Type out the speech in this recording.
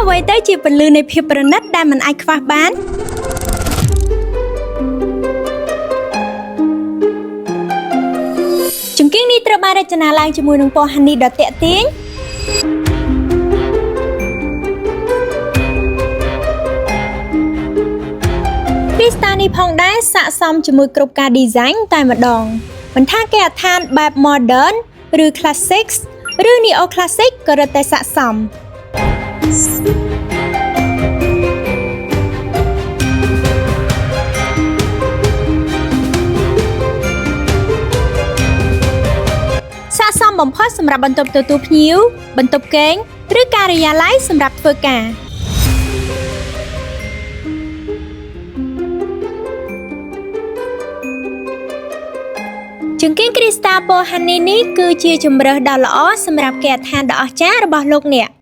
អ្វីទៅជាពន្លឺនៃភាពប្រណិតដែលមិនអាចខ្វះបានចង្គៀងនេះត្រូវបានរចនាឡើងជាមួយនឹងពណ៌ Honey ដ៏ទាក់ទាញគ្រីស្តាលនេះផងដែរស័ក្តិសមជាមួយគ្រប់ការ design តែម្ដងមិនថាគេអត្ថានបែប modern ឬ classic ឬ neo classic ក៏រឹតតែស័ក្តិសមស័ក្តិសមបំផុតសម្រាប់បន្ទប់ទទួលភ្ញៀវបន្ទប់គេងឬការិយាល័យសម្រាប់ធ្វើការចង្គៀងគ្រីស្តាលពណ៌ Honey នេះគឺជាជម្រើសដ៏ល្អសម្រាប់គេហដ្ឋានដ៏អស្ចារ្យរបស់លោកអ្នក